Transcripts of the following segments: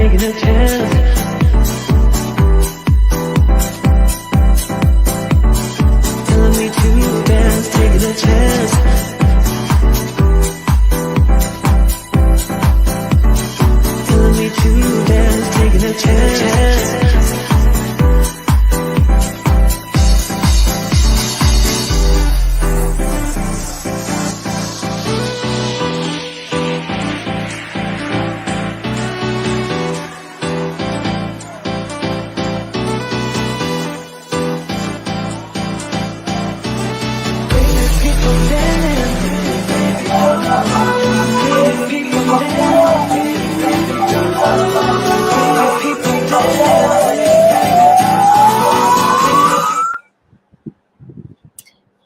taking a chance. Telling me to dance, taking a chance. Telling me to dance, taking a chance.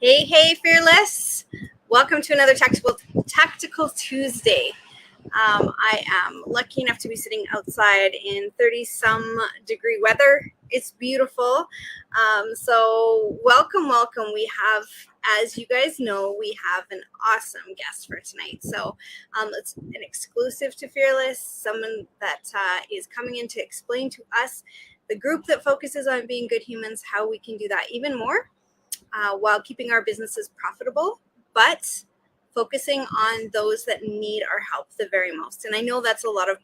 Hey, Fearless. Welcome to another Tactical Tuesday. I am lucky enough to be sitting outside in 30-some degree weather. It's beautiful. So welcome. We have, as you guys know, we have an awesome guest for tonight. So it's an exclusive to Fearless, someone that is coming in to explain to us, the group that focuses on being good humans, how we can do that even more. While keeping our businesses profitable, but focusing on those that need our help the very most. And I know that's a lot of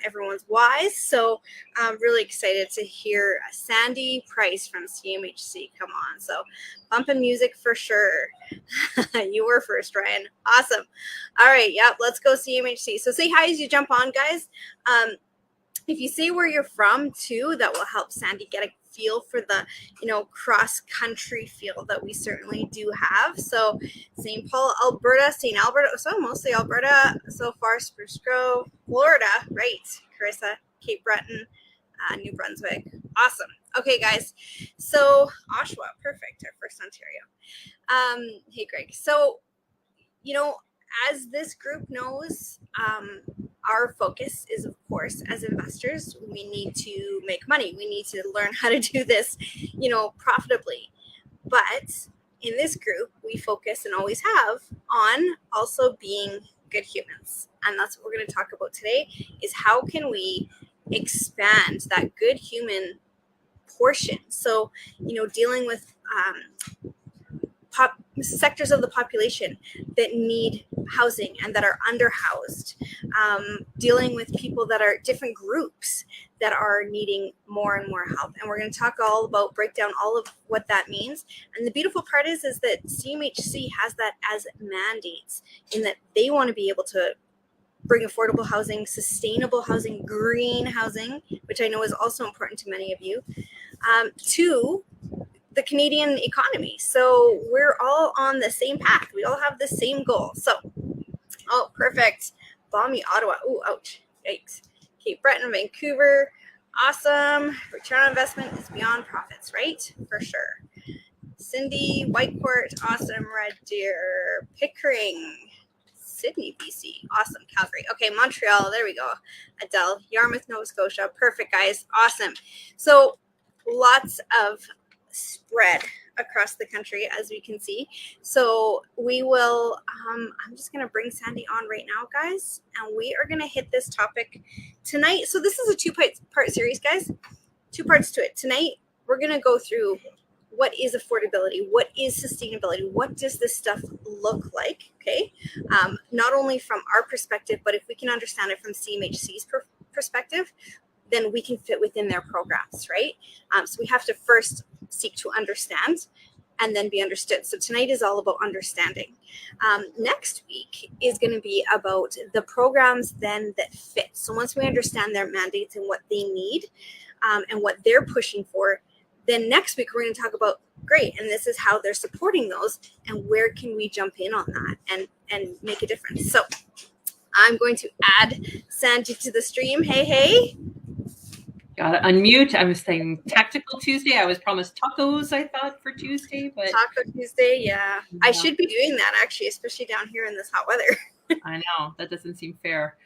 everyone's whys. So I'm really excited to hear Sandie Price from CMHC. Come on. So bumping music for sure. You were first, Ryan. Awesome. All right. Yep. Let's go CMHC. So say hi as you jump on, guys. If you say where you're from too, that will help Sandie get a feel for the, cross-country feel that we certainly do have. So St. Paul, Alberta, St. Alberta, so mostly Alberta so far, Spruce Grove, Florida, right, Carissa, Cape Breton, New Brunswick. Awesome. Okay, guys. So Oshawa, perfect, our first Ontario. Hey, Greg. So, as this group knows, our focus is, of course, as investors, we need to make money. We need to learn how to do this, profitably. But in this group, we focus and always have on also being good humans. And that's what we're going to talk about today, is how can we expand that good human portion? So, dealing with sectors of the population that need housing and that are underhoused, dealing with people that are different groups that are needing more and more help. And we're going to talk all about, break down all of what that means. And the beautiful part is that CMHC has that as mandates, in that they want to be able to bring affordable housing, sustainable housing, green housing, which I know is also important to many of you, to the Canadian economy. So we're all on the same path. We all have the same goal. So, perfect. Balmy Ottawa. Oh, ouch. Yikes. Cape Breton, Vancouver. Awesome. Return on investment is beyond profits, right? For sure. Cindy, Whitecourt. Awesome. Red Deer. Pickering. Sydney, BC. Awesome. Calgary. Okay, Montreal. There we go. Adele. Yarmouth, Nova Scotia. Perfect, guys. Awesome. So lots of spread across the country, as we can see. So we will, I'm just going to bring Sandie on right now, guys, and we are going to hit this topic tonight. So this is a two-part series, guys, 2 parts to it. Tonight, we're going to go through what is affordability, what is sustainability, what does this stuff look like, okay? Not only from our perspective, but if we can understand it from CMHC's perspective, then we can fit within their programs, right? So we have to first seek to understand and then be understood. So tonight is all about understanding. Next week is going to be about the programs then that fit. So once we understand their mandates and what they need and what they're pushing for, then next week we're going to talk about, great, and this is how they're supporting those and where can we jump in on that and make a difference. So I'm going to add Sandie to the stream. Hey. Got to unmute. I was saying Tactical Tuesday. I was promised tacos, I thought, for Tuesday. But Taco Tuesday, yeah. I should be doing that, actually, especially down here in this hot weather. I know. That doesn't seem fair.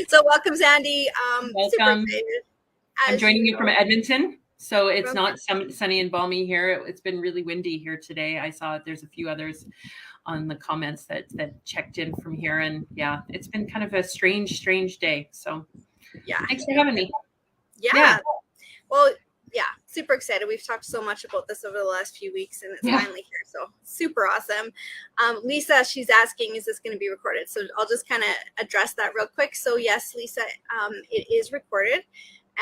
So welcome, Sandie. Welcome. I'm joining you from Edmonton. So it's not sunny and balmy here. It's been really windy here today. I saw there's a few others on the comments that checked in from here, and yeah, it's been kind of a strange day. So yeah, thanks for having me. Yeah. Well, yeah, super excited. We've talked so much about this over the last few weeks, and it's finally here. So super awesome. Lisa, she's asking, is this going to be recorded? So I'll just kind of address that real quick. So yes, Lisa, it is recorded.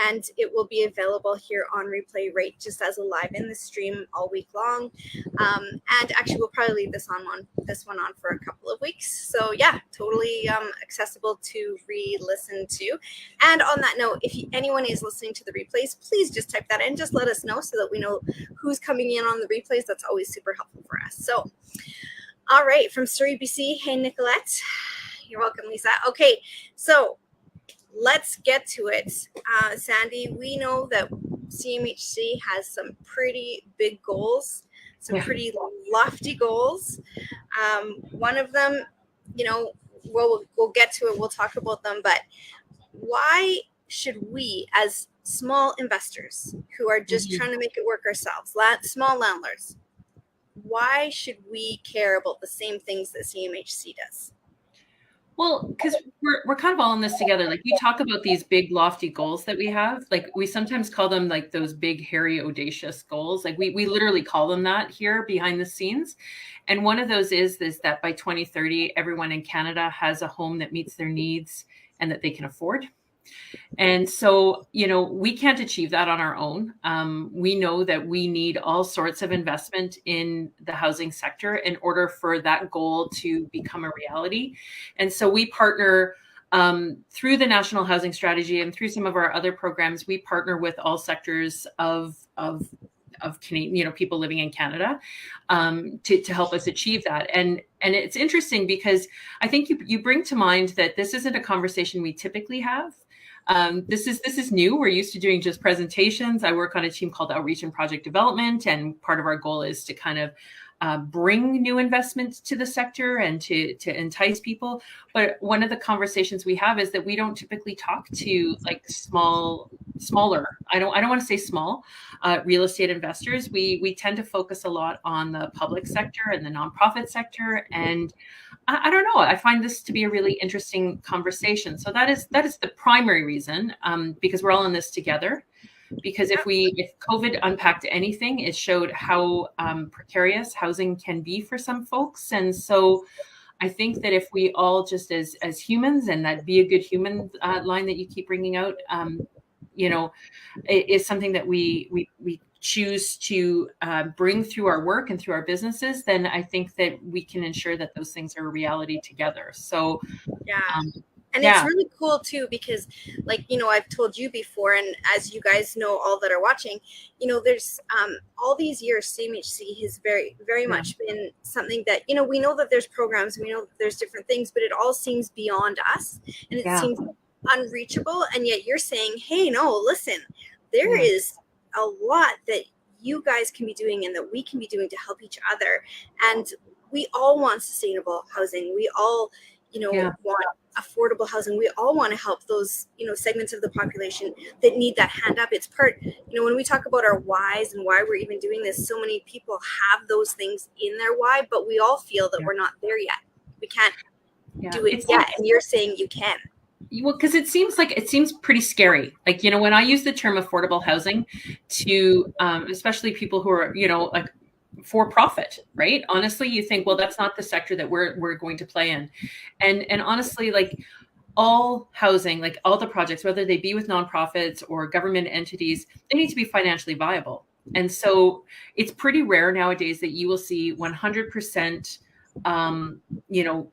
And it will be available here on replay right just as a live in the stream all week long. And actually, we'll probably leave this one on for a couple of weeks. So yeah, totally accessible to re-listen to. And on that note, if anyone is listening to the replays, please just type that in. Just let us know so that we know who's coming in on the replays. That's always super helpful for us. So, all right, from Surrey, BC. Hey, Nicolette. You're welcome, Lisa. Okay, so let's get to it. Sandie, we know that CMHC has some pretty big goals, some pretty lofty goals. One of them, we'll get to it. We'll talk about them. But why should we, as small investors who are just trying to make it work ourselves, small landlords, why should we care about the same things that CMHC does? Well, because we're kind of all in this together. Like, we talk about these big lofty goals that we have. Like, we sometimes call them like those big, hairy, audacious goals. Like, we literally call them that here behind the scenes. And one of those is that by 2030, everyone in Canada has a home that meets their needs and that they can afford. And so, we can't achieve that on our own. We know that we need all sorts of investment in the housing sector in order for that goal to become a reality. And so we partner through the National Housing Strategy and through some of our other programs. We partner with all sectors of Canadian, people living in Canada, to help us achieve that. And it's interesting because I think you bring to mind that this isn't a conversation we typically have. This is new. We're used to doing just presentations. I work on a team called Outreach and Project Development, and part of our goal is to kind of bring new investments to the sector and to entice people. But one of the conversations we have is that we don't typically talk to like smaller. I don't want to say small real estate investors. We tend to focus a lot on the public sector and the nonprofit sector, and I don't know. I find this to be a really interesting conversation. So that is the primary reason, because we're all in this together. Because if COVID unpacked anything, it showed how precarious housing can be for some folks. And so I think that if we all just as humans, and that be a good human line that you keep bringing out, is something that we choose to bring through our work and through our businesses, then I think that we can ensure that those things are a reality together. So it's really cool too, because I've told you before, and as you guys know, all that are watching, there's all these years CMHC has very, very much been something that, we know that there's programs, we know that there's different things, but it all seems beyond us, and it seems unreachable. And yet you're saying, hey, no, listen, there is a lot that you guys can be doing and that we can be doing to help each other. And we all want sustainable housing. We all, want affordable housing. We all want to help those, segments of the population that need that hand up. It's part, when we talk about our whys and why we're even doing this, so many people have those things in their why, but we all feel that we're not there yet. We can't do it yet. And you're saying you can. Well, because it seems pretty scary. Like, when I use the term affordable housing to, especially people who are, like for profit, right? Honestly, you think, well, that's not the sector that we're going to play in. And honestly, like all housing, like all the projects, whether they be with nonprofits or government entities, they need to be financially viable. And so it's pretty rare nowadays that you will see 100%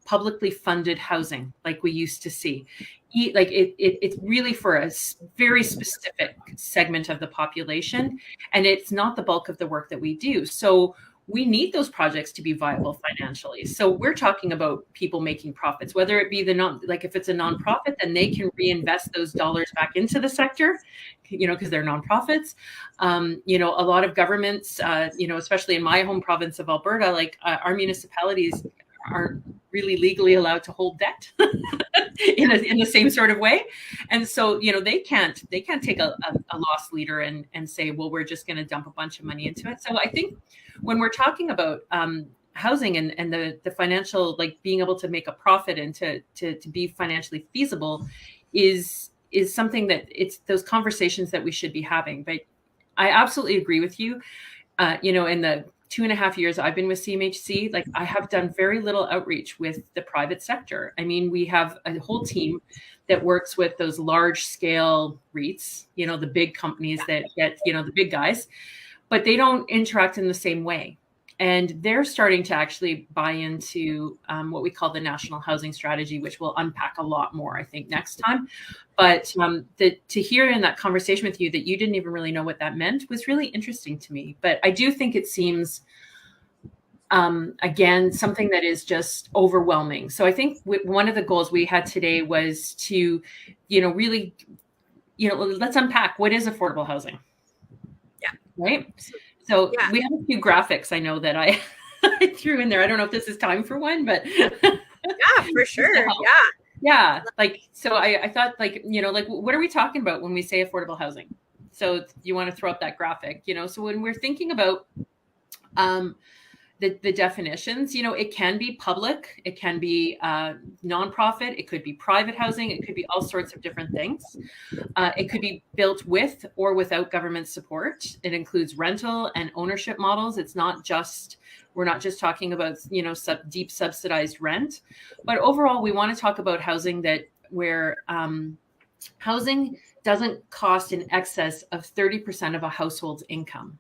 publicly funded housing like we used to see. Like it's really for a very specific segment of the population, and it's not the bulk of the work that we do. So we need those projects to be viable financially. So we're talking about people making profits, whether it be if it's a nonprofit, then they can reinvest those dollars back into the sector, because they're nonprofits. A lot of governments, especially in my home province of Alberta, like our municipalities aren't really legally allowed to hold debt in the same sort of way. And so, they can't take a loss leader and say, well, we're just going to dump a bunch of money into it. So I think when we're talking about housing and the financial, like being able to make a profit and to be financially feasible is something that it's those conversations that we should be having. But I absolutely agree with you. In the 2.5 years I've been with CMHC, like I have done very little outreach with the private sector. I mean, we have a whole team that works with those large scale REITs, the big companies that get, the big guys, but they don't interact in the same way. And they're starting to actually buy into what we call the National Housing Strategy, which we'll unpack a lot more, I think, next time. But to hear in that conversation with you that you didn't even really know what that meant was really interesting to me. But I do think it seems, again, something that is just overwhelming. So I think one of the goals we had today was to, really, let's unpack what is affordable housing. Yeah. Right. So we have a few graphics I know that I threw in there. I don't know if this is time for one, but yeah, for sure. Yeah. Like, so I thought like, what are we talking about when we say affordable housing? So you want to throw up that graphic, so when we're thinking about the definitions, it can be public, it can be nonprofit, it could be private housing, it could be all sorts of different things. It could be built with or without government support. It includes rental and ownership models. We're not just talking about, deep subsidized rent, but overall, we want to talk about housing where housing doesn't cost in excess of 30% of a household's income.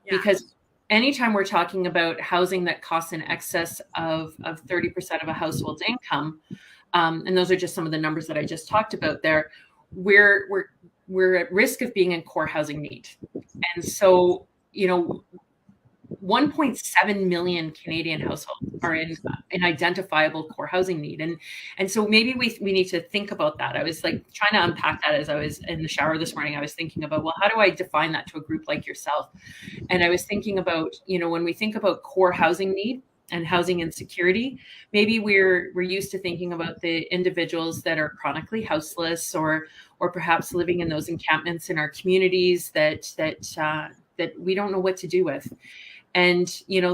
Yeah. Because anytime we're talking about housing that costs in excess of 30% of a household's income, and those are just some of the numbers that I just talked about there, we're at risk of being in core housing need. And so, 1.7 million Canadian households are in identifiable core housing need. And so maybe we need to think about that. I was like trying to unpack that as I was in the shower this morning. I was thinking about, well, how do I define that to a group like yourself? And I was thinking about, when we think about core housing need and housing insecurity, maybe we're used to thinking about the individuals that are chronically houseless or perhaps living in those encampments in our communities that we don't know what to do with. And,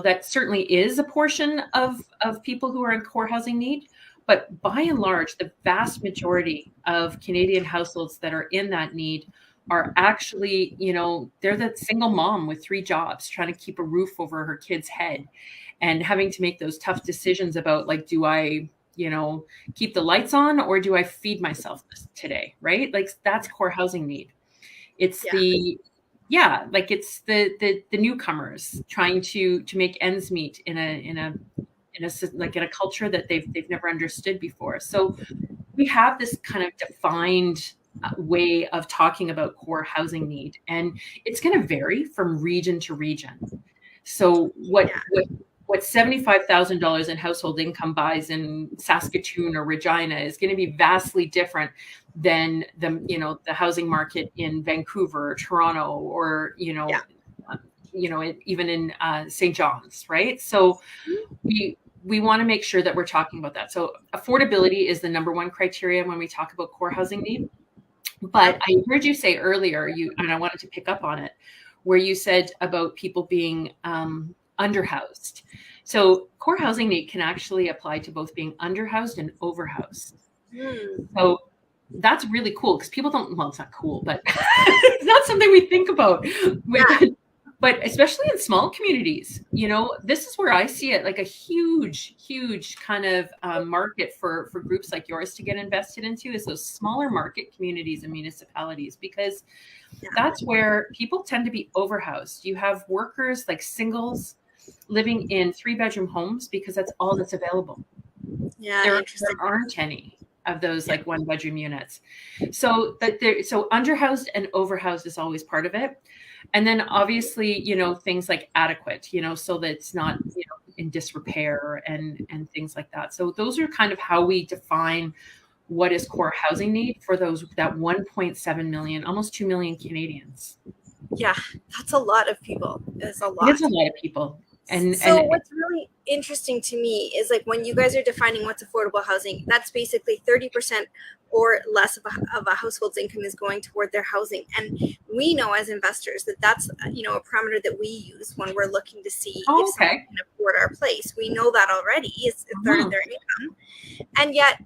that certainly is a portion of people who are in core housing need. But by and large, the vast majority of Canadian households that are in that need are actually, they're the single mom with 3 jobs trying to keep a roof over her kid's head and having to make those tough decisions about, like, do I, keep the lights on or do I feed myself today? Right? Like, that's core housing need. It's it's the newcomers trying to make ends meet in a culture that they've never understood before. So we have this kind of defined way of talking about core housing need, and it's going to vary from region to region. So what $75,000 in household income buys in Saskatoon or Regina is going to be vastly different than the housing market in Vancouver or Toronto or even in St. John's, right? So we want to make sure that we're talking about that. So affordability is the number one criteria when we talk about core housing need. But I heard you say earlier, and I wanted to pick up on it, where you said about people being underhoused. So core housing need can actually apply to both being underhoused and overhoused. So that's really cool because people don't, well, it's not cool, but it's not something we think about. But especially in small communities, this is where I see it like a huge kind of market for groups like yours to get invested into is those smaller market communities and municipalities, because that's where people tend to be overhoused. You have workers like singles living in 3-bedroom homes because that's all that's available. There aren't any of those like 1-bedroom units. So underhoused and overhoused is always part of it. And then obviously, things like adequate, so that it's not, in disrepair and things like that. So those are kind of how we define what is core housing need for that 1.7 million, almost 2 million Canadians. Yeah, that's a lot of people. It's a lot. It's a lot of people. So what's really interesting to me is like when you guys are defining what's affordable housing, that's basically 30% or less of a household's income is going toward their housing. And we know as investors that that's, you know, a parameter that we use when we're looking to see if someone can afford our place. We know that already is a third of their income. And yet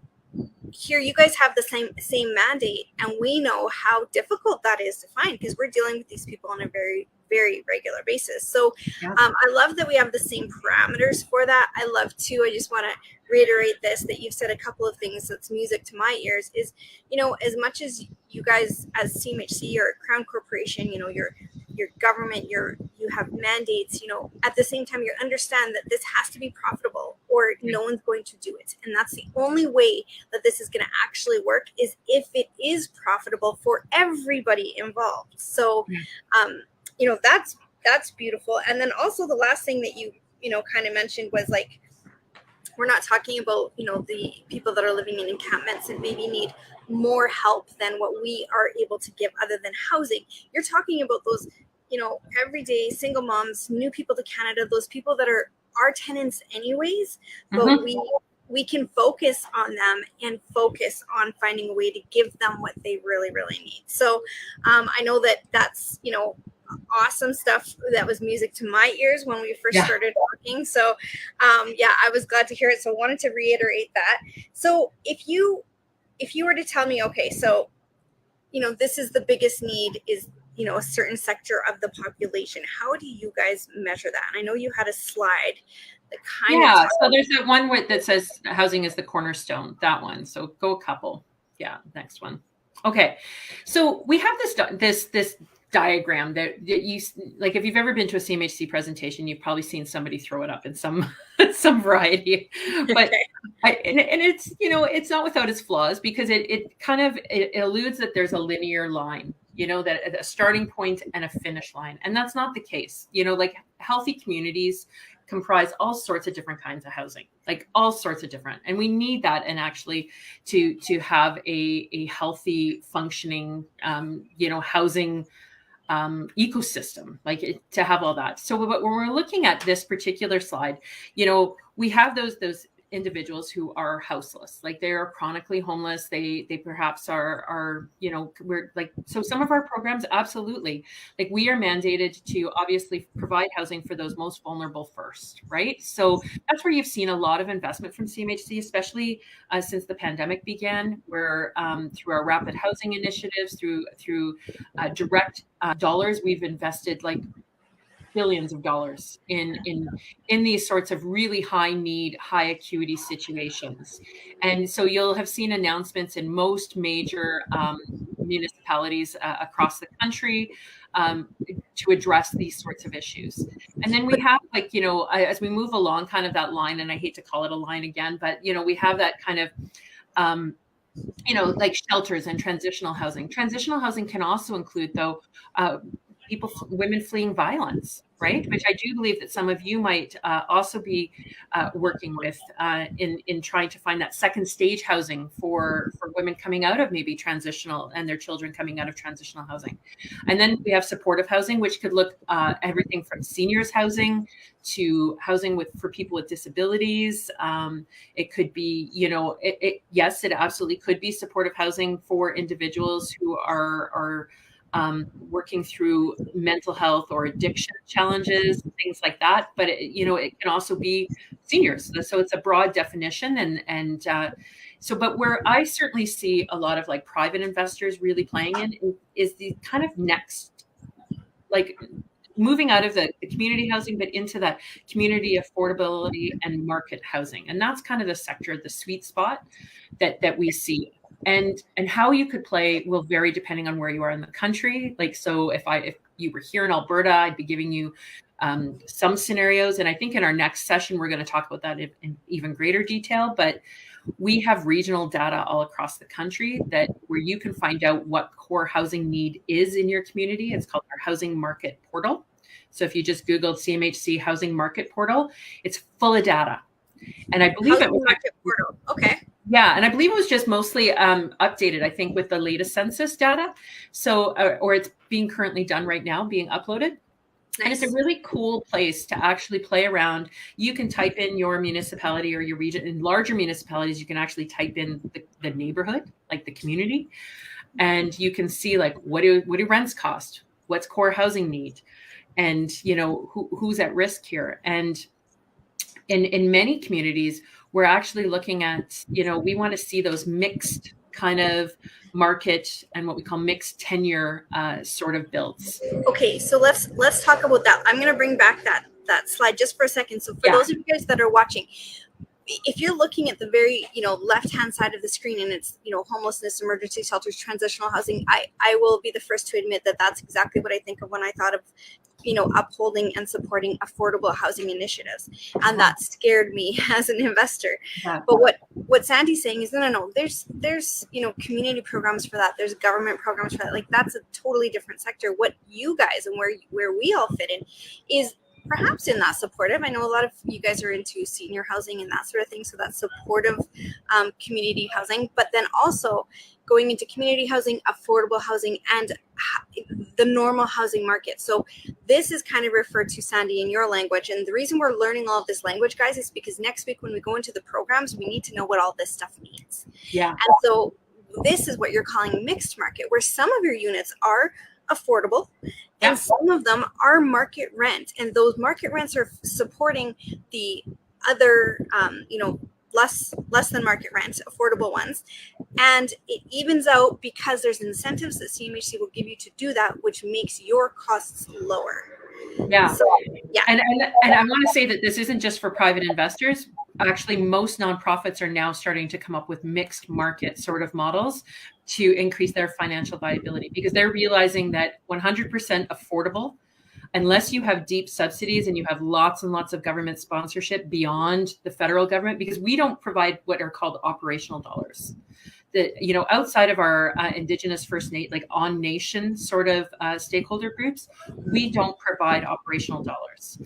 here you guys have the same mandate, and we know how difficult that is to find because we're dealing with these people on a very regular basis. So I love that we have the same parameters for that. I love too, I just want to reiterate this, that you've said a couple of things that's music to my ears is, you know, as much as you guys as CMHC or Crown Corporation, you know, your government, you have mandates, you know, at the same time you understand that this has to be profitable or no one's going to do it. And that's the only way that this is going to actually work is if it is profitable for everybody involved. So you know, that's beautiful. And then also the last thing that you know kind of mentioned was like, we're not talking about, you know, the people that are living in encampments and maybe need more help than what we are able to give other than housing. You're talking about those, you know, everyday single moms, new people to Canada, those people that are our tenants anyways, but we can focus on them and focus on finding a way to give them what they really need. So I know that that's, you know, awesome stuff. That was music to my ears when we first started talking. So I was glad to hear it. So I wanted to reiterate that. So if you were to tell me, okay, so, you know, this is the biggest need is, you know, a certain sector of the population, how do you guys measure that? And I know you had a slide that kind of so there's that one that says housing is the cornerstone, that one. So go a couple. Next one. Okay, so we have this diagram that you, like, if you've ever been to a CMHC presentation, you've probably seen somebody throw it up in some variety, but and it's, you know, it's not without its flaws because it kind of it alludes that there's a linear line, you know, that a starting point and a finish line, and that's not the case. You know, like healthy communities comprise all sorts of different kinds of housing, like all sorts of different, and we need that. And actually to have a healthy functioning, you know, housing ecosystem, like to have all that. So when we're looking at this particular slide, you know, we have those individuals who are houseless, like they are chronically homeless. They perhaps are, you know, we're like, so some of our programs, absolutely, like we are mandated to obviously provide housing for those most vulnerable first, right? So that's where you've seen a lot of investment from CMHC, especially since the pandemic began, where through our rapid housing initiatives, through direct dollars, we've invested like billions of dollars in these sorts of really high need, high acuity situations. And so you'll have seen announcements in most major municipalities across the country to address these sorts of issues. And then we have, like, you know, as we move along kind of that line, and I hate to call it a line again, but, you know, we have that kind of, you know, like shelters and transitional housing. Transitional housing can also include, though, women fleeing violence, right? Which I do believe that some of you might also be working with in trying to find that second stage housing for women coming out of maybe transitional and their children coming out of transitional housing. And then we have supportive housing, which could look everything from seniors housing to housing for people with disabilities. It could be, you know, yes, it absolutely could be supportive housing for individuals who are working through mental health or addiction challenges, things like that. But you know, it can also be seniors. So it's a broad definition. And so, but where I certainly see a lot of like private investors really playing in is the kind of next, like moving out of the community housing, but into that community affordability and market housing. And that's kind of the sector, the sweet spot that we see. And how you could play will vary depending on where you are in the country. Like, so if you were here in Alberta, I'd be giving you some scenarios. And I think in our next session, we're going to talk about that in even greater detail. But we have regional data all across the country where you can find out what core housing need is in your community. It's called our housing market portal. So if you just Googled CMHC housing market portal, it's full of data. And I believe it was market portal. Okay. Yeah, and I believe it was just mostly updated, I think, with the latest census data. So, or it's being currently done right now, being uploaded. And it's a really cool place to actually play around. You can type in your municipality or your region. In larger municipalities, you can actually type in the neighborhood, like the community, and you can see like what do rents cost, what's core housing need, and who's at risk here. And in many communities, we're actually looking at, we want to see those mixed kind of market and what we call mixed tenure sort of builds. Okay, so let's talk about that. I'm going to bring back that slide just for a second. So for those of you guys that are watching, if you're looking at the very left hand side of the screen and it's homelessness, emergency shelters, transitional housing, I will be the first to admit that that's exactly what I think of when I thought of upholding and supporting affordable housing initiatives, and that scared me as an investor. But what Sandie's saying is no, there's community programs for that, there's government programs for that. Like, that's a totally different sector. What you guys and where we all fit in is perhaps in that supportive. I know a lot of you guys are into senior housing and that sort of thing, so that's supportive community housing, but then also going into community housing, affordable housing, and the normal housing market. So this is kind of referred to, Sandie, in your language. And the reason we're learning all of this language, guys, is because next week when we go into the programs, we need to know what all this stuff means. Yeah. And so this is what you're calling mixed market, where some of your units are affordable and some of them are market rent, and those market rents are supporting the other less than market rent affordable ones, and it evens out because there's incentives that CMHC will give you to do that, which makes your costs lower. Yeah. So, yeah. And I want to say that this isn't just for private investors. Actually, most nonprofits are now starting to come up with mixed market sort of models to increase their financial viability, because they're realizing that 100% affordable, unless you have deep subsidies and you have lots and lots of government sponsorship beyond the federal government, because we don't provide what are called operational dollars. Outside of our Indigenous, First Nation, like on nation sort of stakeholder groups, we don't provide operational dollars.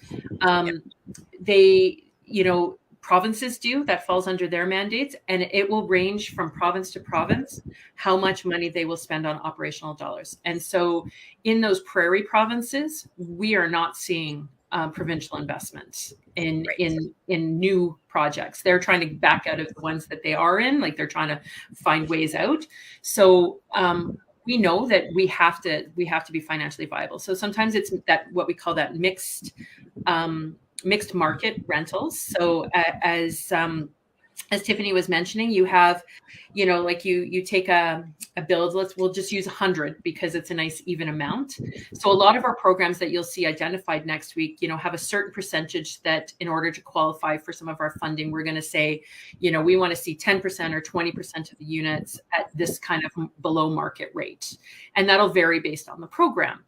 Provinces do, that falls under their mandates, and it will range from province to province how much money they will spend on operational dollars. And so in those prairie provinces, we are not seeing provincial investments in new projects. They're trying to back out of the ones that they are in, like they're trying to find ways out. So we know that we have to be financially viable. So sometimes it's that what we call that mixed market rentals. So as Tiffany was mentioning, you have, like you take a build, we'll just use 100 because it's a nice even amount. So a lot of our programs that you'll see identified next week, have a certain percentage that in order to qualify for some of our funding, we're going to say, we want to see 10% or 20% of the units at this kind of below market rate. And that'll vary based on the program.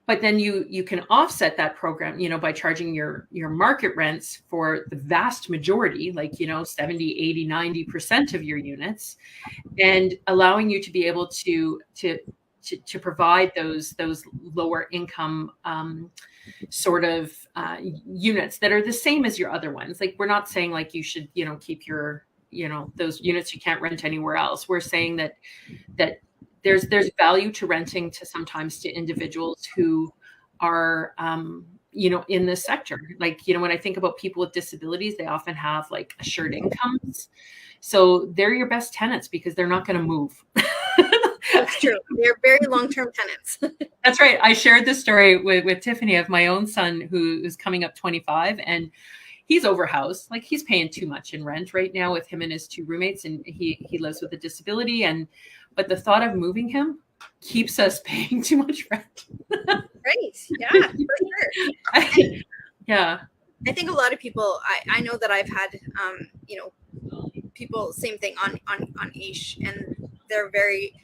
But then you can offset that program, by charging your market rents for the vast majority, like, 70, 80, 90% of your units, and allowing you to be able to provide those lower income sort of units that are the same as your other ones. Like, we're not saying like you should, keep your, those units you can't rent anywhere else. We're saying that there's value to renting sometimes to individuals who are, in this sector. Like, when I think about people with disabilities, they often have like assured incomes. So they're your best tenants because they're not going to move. That's true. They're very long-term tenants. That's right. I shared this story with Tiffany of my own son who is coming up 25, and he's overhoused. Like, he's paying too much in rent right now with him and his two roommates, and he lives with a disability. But the thought of moving him keeps us paying too much rent. Right. Yeah, for sure. Yeah. I think a lot of people, I know that I've had, people, same thing on Ish, and they're very,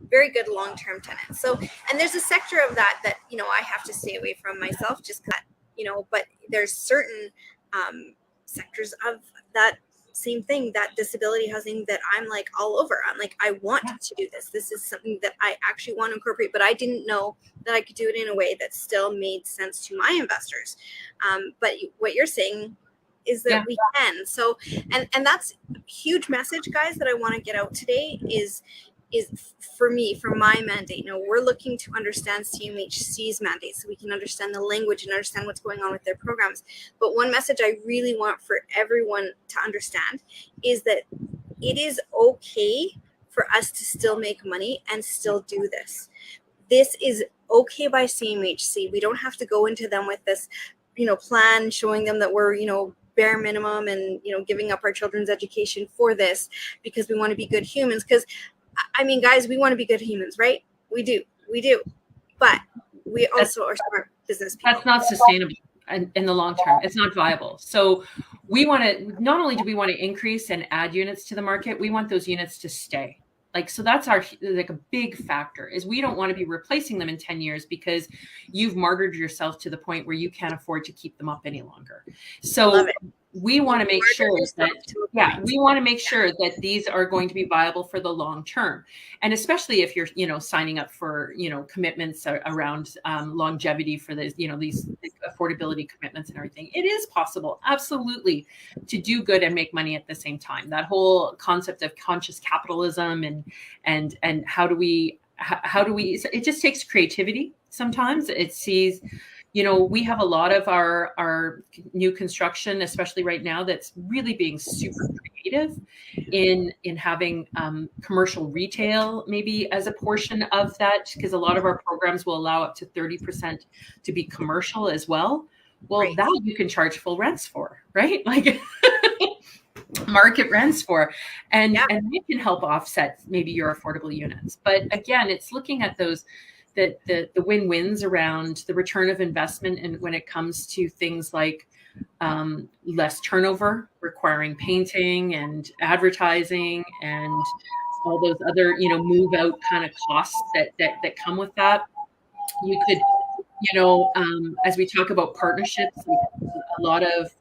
very good long-term tenants. So, and there's a sector of that, I have to stay away from myself, just that, but there's certain sectors of that same thing, that disability housing, that I'm like all over. I'm like, I want to do this. This is something that I actually want to incorporate, but I didn't know that I could do it in a way that still made sense to my investors. But what you're saying is that we can. So, and that's a huge message, guys, that I want to get out today is is for me, for my mandate. We're looking to understand CMHC's mandate so we can understand the language and understand what's going on with their programs. But one message I really want for everyone to understand is that it is okay for us to still make money and still do this. This is okay by CMHC. We don't have to go into them with this, plan showing them that we're, bare minimum and, giving up our children's education for this because we want to be good humans. Because, I mean, guys, we want to be good humans, right? We do. But we also are smart business people. That's not sustainable in the long term. It's not viable. So we want to, not only do we want to increase and add units to the market, we want those units to stay. So that's a big factor is we don't want to be replacing them in 10 years because you've martyred yourself to the point where you can't afford to keep them up any longer. So we want to make sure that these are going to be viable for the long term. And especially if you're, signing up for, commitments around longevity for these affordability commitments and everything, it is possible, absolutely, to do good and make money at the same time. That whole concept of conscious capitalism and how do we, it just takes creativity. Sometimes it sees, we have a lot of our new construction, especially right now, that's really being super creative in having commercial retail maybe as a portion of that, because a lot of our programs will allow up to 30% to be commercial as well. Well, right. That you can charge full rents for, right? Like market rents for, and it can help offset maybe your affordable units. But again, it's looking at those the win-wins around the return of investment, and when it comes to things like less turnover, requiring painting and advertising and all those other move out kind of costs that come with that. You could as we talk about partnerships, a lot of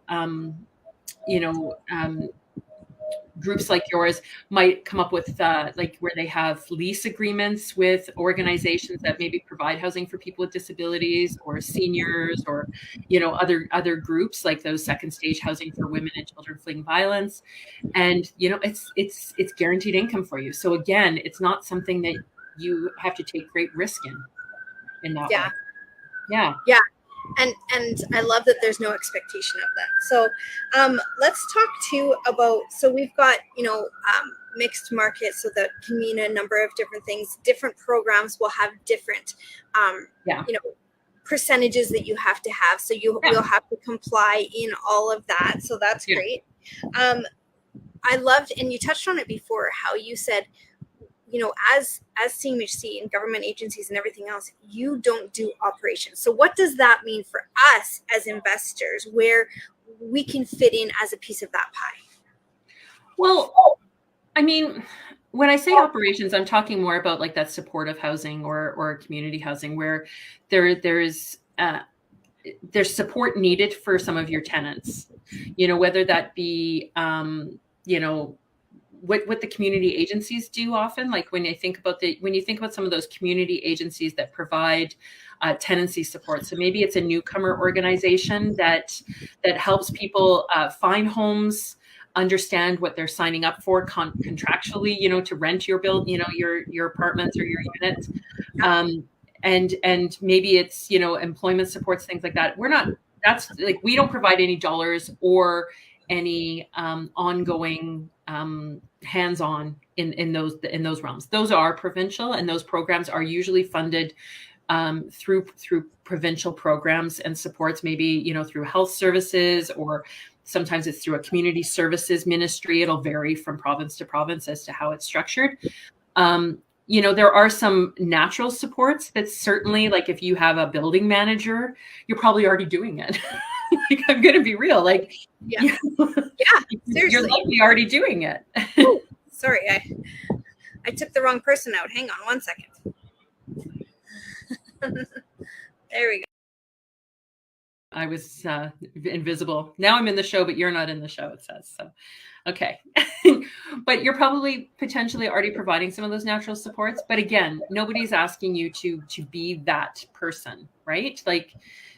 groups like yours might come up with where they have lease agreements with organizations that maybe provide housing for people with disabilities or seniors or other groups like those second stage housing for women and children fleeing violence. And it's guaranteed income for you. So again, it's not something that you have to take great risk in that way. Yeah. And I love that there's no expectation of that. So let's talk too about, so we've got, mixed markets, so that can mean a number of different things. Different programs will have different, percentages that you have to have. So you'll have to comply in all of that. So that's great. I loved, and you touched on it before, how you said, as CMHC and government agencies and everything else, you don't do operations. So what does that mean for us as investors, where we can fit in as a piece of that pie? Well, I mean, when I say operations, I'm talking more about like that supportive housing or community housing, where there's support needed for some of your tenants, whether that be, what the community agencies do often, like when you think about some of those community agencies that provide tenancy support. So maybe it's a newcomer organization that helps people find homes, understand what they're signing up for contractually, to rent your your apartments or your units. And maybe it's, employment supports, things like that. We don't provide any dollars or any ongoing hands-on in those realms. Those are provincial, and those programs are usually funded through provincial programs and supports, maybe through health services, or sometimes it's through a community services ministry. It'll vary from province to province as to how it's structured. There are some natural supports that certainly, like if you have a building manager, you're probably already doing it. Like, I'm going to be real. Like, seriously, you're likely already doing it. Ooh, sorry, I took the wrong person out. Hang on one second. There we go. I was invisible. Now I'm in the show, but you're not in the show, it says. So, okay. But you're probably potentially already providing some of those natural supports. But again, nobody's asking you to be that person, right? Like,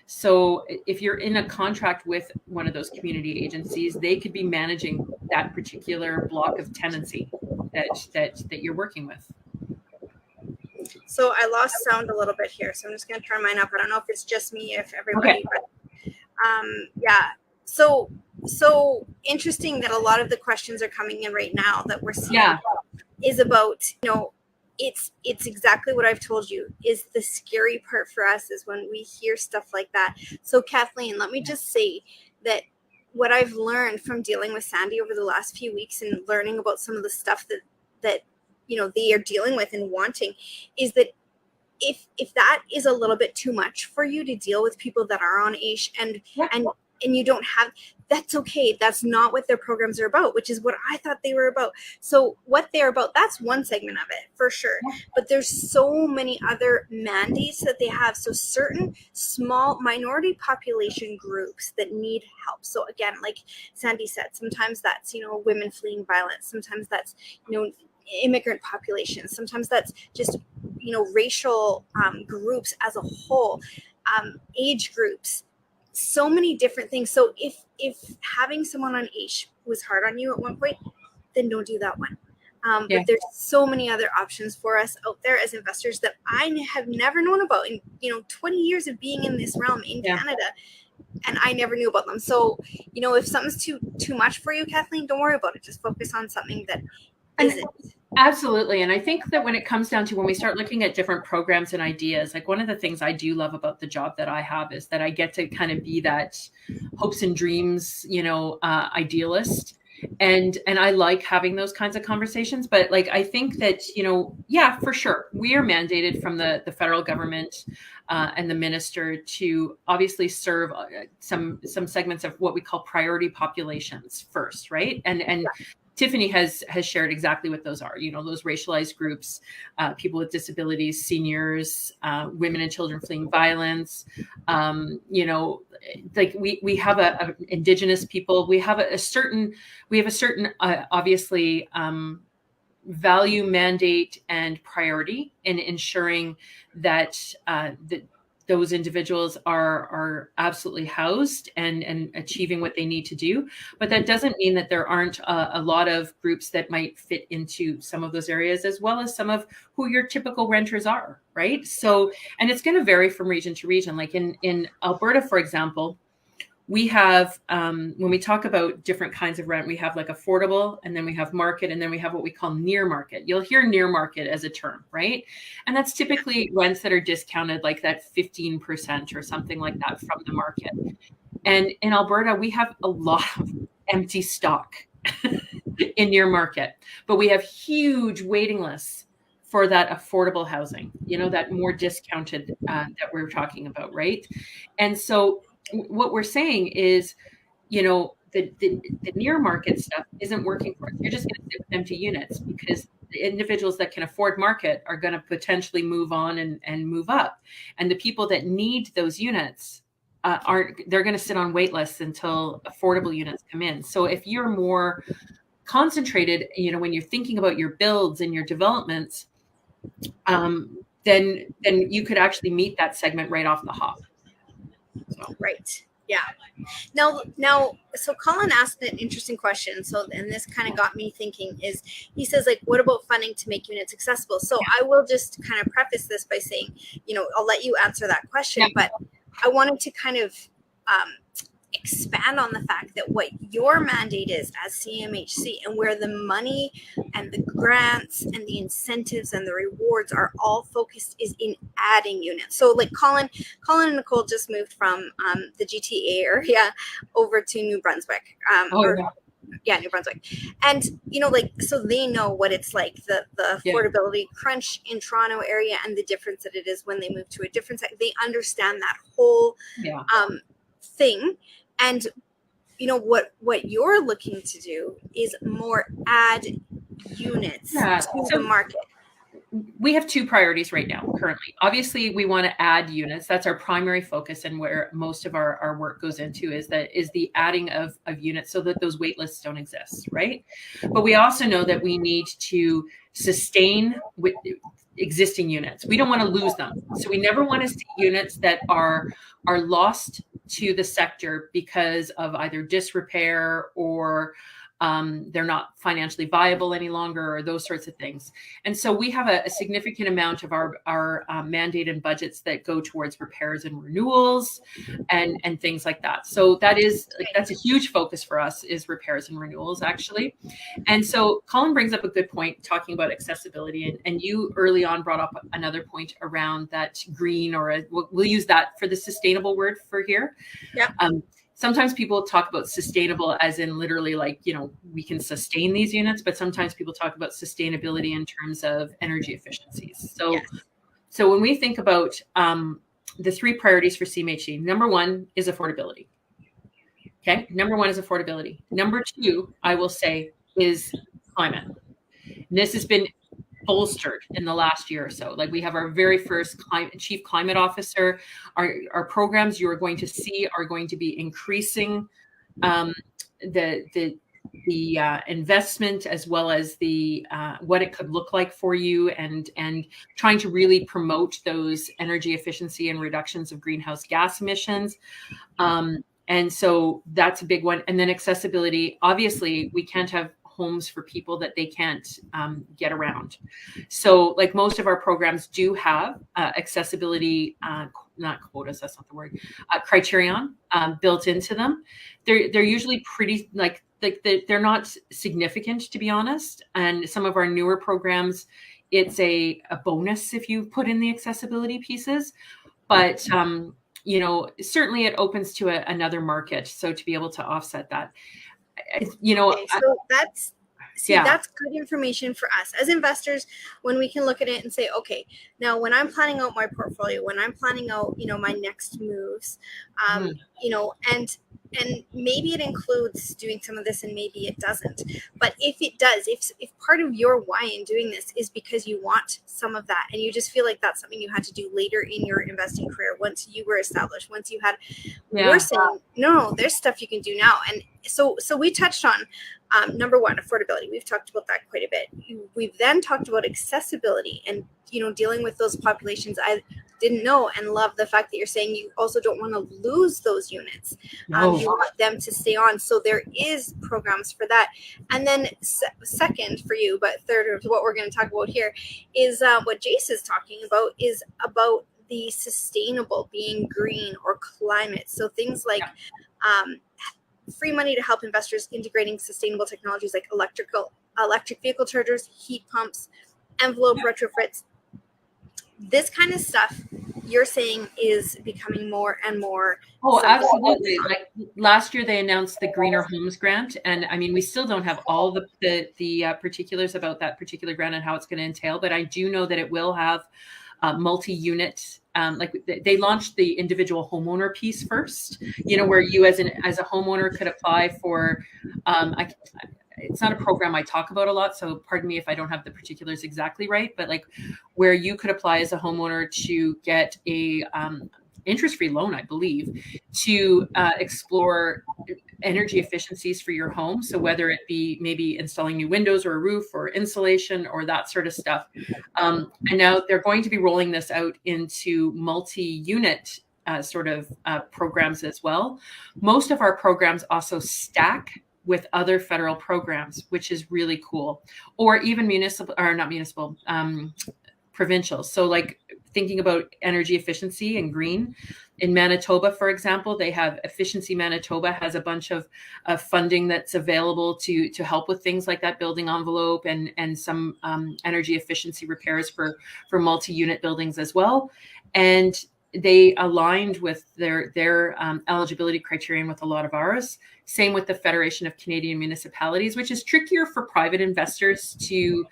so if you're in a contract with one of those community agencies, they could be managing that particular block of tenancy that you're working with. So I lost sound a little bit here, so I'm just going to turn mine up. I don't know if it's just me, if everybody, but yeah. So interesting that a lot of the questions are coming in right now that we're seeing is about, it's exactly what I've told you is the scary part for us is when we hear stuff like that. So Kathleen, let me just say that what I've learned from dealing with Sandie over the last few weeks and learning about some of the stuff that they are dealing with and wanting is that if that is a little bit too much for you to deal with people that are on AISH and you don't have, that's okay. That's not what their programs are about, which is what I thought they were about. So what they're about, that's one segment of it for sure. But there's so many other mandates that they have. So certain small minority population groups that need help. So again, like Sandie said, sometimes that's, women fleeing violence. Sometimes that's, immigrant populations. Sometimes that's just, racial groups as a whole, age groups, so many different things. So if having someone on AISH was hard on you at one point, then don't do that one. But there's so many other options for us out there as investors that I have never known about in 20 years of being in this realm in Canada, and I never knew about them. So if something's too much for you, Kathleen, don't worry about it. Just focus on something that isn't. Absolutely. And I think that when it comes down to when we start looking at different programs and ideas, like one of the things I do love about the job that I have is that I get to kind of be that hopes and dreams, idealist. And I like having those kinds of conversations. But like, I think that, for sure, we are mandated from the federal government and the minister to obviously serve some segments of what we call priority populations first, right? And Tiffany has shared exactly what those are, those racialized groups, people with disabilities, seniors, women and children fleeing violence. Like we have a Indigenous people, we have a certain obviously value, mandate, and priority in ensuring that those individuals are absolutely housed and achieving what they need to do. But that doesn't mean that there aren't a lot of groups that might fit into some of those areas, as well as some of who your typical renters are, right? So, and it's going to vary from region to region. Like in Alberta, for example, we have, when we talk about different kinds of rent, we have like affordable, and then we have market, and then we have what we call near market. You'll hear near market as a term, right? And that's typically rents that are discounted like that 15% or something like that from the market. And in Alberta, we have a lot of empty stock in near market, but we have huge waiting lists for that affordable housing, that more discounted that we're talking about, right? And so what we're saying is, the near market stuff isn't working for us. You're just going to sit with empty units because the individuals that can afford market are going to potentially move on and move up. And the people that need those units they're going to sit on wait lists until affordable units come in. So if you're more concentrated, when you're thinking about your builds and your developments, then you could actually meet that segment right off the hop. So. Right. Yeah. Now, so Colin asked an interesting question. So, and this kind of got me thinking is, he says, like, what about funding to make units accessible? So I will just kind of preface this by saying, I'll let you answer that question, but I wanted to kind of expand on the fact that what your mandate is as CMHC and where the money and the grants and the incentives and the rewards are all focused is in adding units. So like Colin and Nicole just moved from the GTA area over to New Brunswick. New Brunswick. And, so they know what it's like, the affordability crunch in Toronto area and the difference that it is when they move to a different site. They understand that whole thing. And, what you're looking to do is more add units to the market. We have two priorities right now currently. Obviously, we want to add units. That's our primary focus, and where most of our work goes into is the adding of units so that those wait lists don't exist, right? But we also know that we need to sustain with existing units. We don't want to lose them. So we never want to see units that are lost to the sector because of either disrepair or they're not financially viable any longer, or those sorts of things. And so we have a significant amount of our mandated budgets that go towards repairs and renewals and things like that. So that's a huge focus for us, is repairs and renewals, actually. And so Colin brings up a good point talking about accessibility, and you early on brought up another point around that green, or we'll use that for the sustainable word for here. Yeah. Sometimes people talk about sustainable as in literally like, we can sustain these units, but sometimes people talk about sustainability in terms of energy efficiencies. So, Yes. So when we think about the 3 priorities for CMHC, number 1 is affordability. Okay. Number 1 is affordability. Number 2, I will say, is climate. And this has been bolstered in the last year or so. Like, we have our very first chief climate officer. Our programs, you are going to see, are going to be increasing the investment, as well as the what it could look like for you, and trying to really promote those energy efficiency and reductions of greenhouse gas emissions. And so that's a big one. And then accessibility. Obviously, we can't have homes for people that they can't get around. So like most of our programs do have accessibility, not quotas, that's not the word, criterion built into them. They're usually pretty like they're not significant, to be honest. And some of our newer programs, it's a bonus if you put in the accessibility pieces. But certainly it opens to another market. So to be able to offset that. Okay, so that's good information for us as investors, when we can look at it and say, okay, now when I'm planning out my portfolio, when I'm planning out, my next moves, and maybe it includes doing some of this and maybe it doesn't. But if it does, if part of your why in doing this is because you want some of that and you just feel like that's something you had to do later in your investing career, once you were established, once you had, we're saying, no, there's stuff you can do now. And so we touched on number 1, affordability. We've talked about that quite a bit. We've then talked about accessibility and, dealing with those populations. I didn't know and love the fact that you're saying you also don't want to lose those units. No. You want them to stay on. So there is programs for that. And then second for you, but third of what we're going to talk about here is what Jace is talking about, is about the sustainable, being green or climate. So things like free money to help investors integrating sustainable technologies like electric vehicle chargers, heat pumps, envelope retrofits. This kind of stuff you're saying is becoming more and more. Oh, absolutely. Like last year, they announced the Greener Homes Grant. And I mean, we still don't have all the particulars about that particular grant and how it's going to entail, but I do know that it will have multi-unit. Like they launched the individual homeowner piece first, where you as a homeowner could apply for, it's not a program I talk about a lot, so pardon me if I don't have the particulars exactly right, but like where you could apply as a homeowner to get a interest-free loan, I believe, to explore energy efficiencies for your home. So whether it be maybe installing new windows or a roof or insulation or that sort of stuff. And now they're going to be rolling this out into multi-unit programs as well. Most of our programs also stack with other federal programs, which is really cool, or even provincial. So like thinking about energy efficiency and green in Manitoba, for example, they have Efficiency Manitoba has a bunch of funding that's available to help with things like that, building envelope and some energy efficiency repairs for multi-unit buildings as well. And they aligned with their eligibility criterion with a lot of ours. Same with the Federation of Canadian Municipalities, which is trickier for private investors to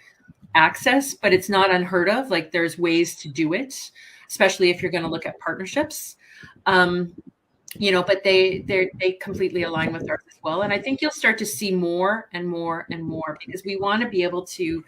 access, but it's not unheard of. Like there's ways to do it, especially if you're going to look at partnerships. But they completely align with ours as well. And I think you'll start to see more and more and more, because we want to be able to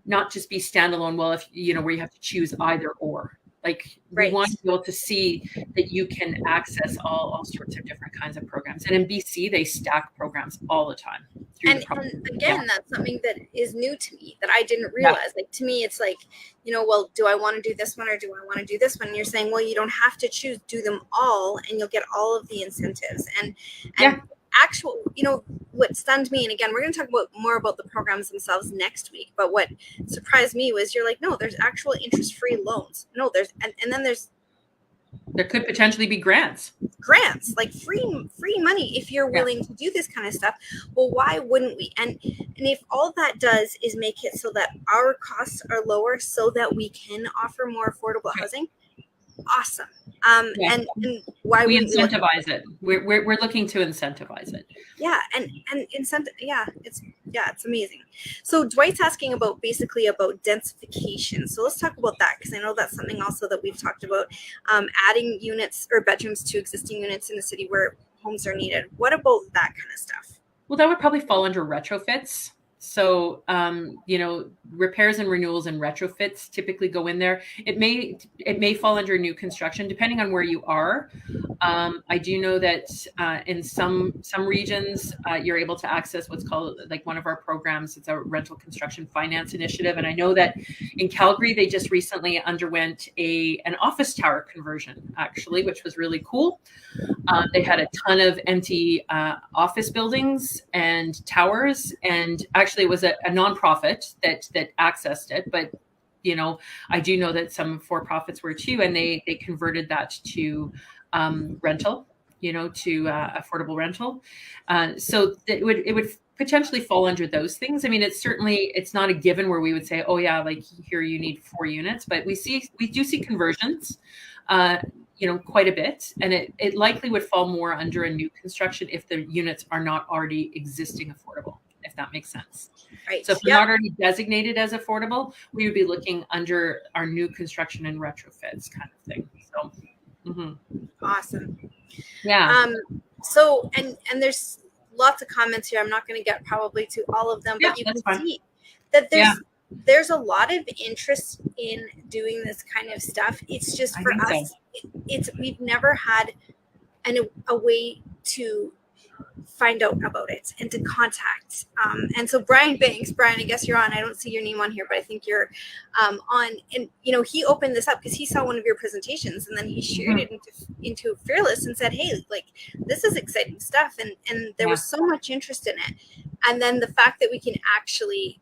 not just be standalone. Well, if where you have to choose either or. Like we want to be able to see that you can access all sorts of different kinds of programs. And in BC, they stack programs all the time. And again, that's something that is new to me that I didn't realize. Yeah. Like to me, it's like, well, do I want to do this one or do I want to do this one? And you're saying, well, you don't have to choose, do them all, and you'll get all of the incentives. And actual, what stunned me, and again, we're going to talk more about the programs themselves next week, but what surprised me was you're like, no, there's actual interest-free loans. No, and then there could potentially be grants, like free money if you're willing to do this kind of stuff. Well, why wouldn't we? And if all that does is make it so that our costs are lower so that we can offer more affordable housing, awesome. And why we wouldn't incentivize it? We're looking to incentivize it. Yeah, and incentive. Yeah, it's amazing. So Dwight's asking about densification. So let's talk about that, because I know that's something also that we've talked about. Adding units or bedrooms to existing units in the city where homes are needed. What about that kind of stuff? Well, that would probably fall under retrofits. So, repairs and renewals and retrofits typically go in there. It may fall under new construction, depending on where you are. I do know that in some regions, you're able to access what's called, like, one of our programs. It's a rental construction finance initiative. And I know that in Calgary, they just recently underwent an office tower conversion, actually, which was really cool. They had a ton of empty office buildings and towers, and actually it was a nonprofit that accessed it, but I do know that some for-profits were too, and they converted that to rental, to affordable rental. So it would potentially fall under those things. I mean, it's not a given where we would say, oh yeah, like here you need 4 units, but we do see conversions, quite a bit, and it likely would fall more under a new construction if the units are not already existing affordable, if that makes sense. Right. So if they're not already designated as affordable, we would be looking under our new construction and retrofits kind of thing. So Awesome. Yeah. So and there's lots of comments here. I'm not going to get probably to all of them, but you can see that there's a lot of interest in doing this kind of stuff. It's just for us, we've never had a way to find out about it and to contact. And so Brian Banks, I guess you're on. I don't see your name on here, but I think you're on. And he opened this up because he saw one of your presentations, and then he shared it into Fearless and said, "Hey, like, this is exciting stuff." And there was so much interest in it. And then the fact that we can actually,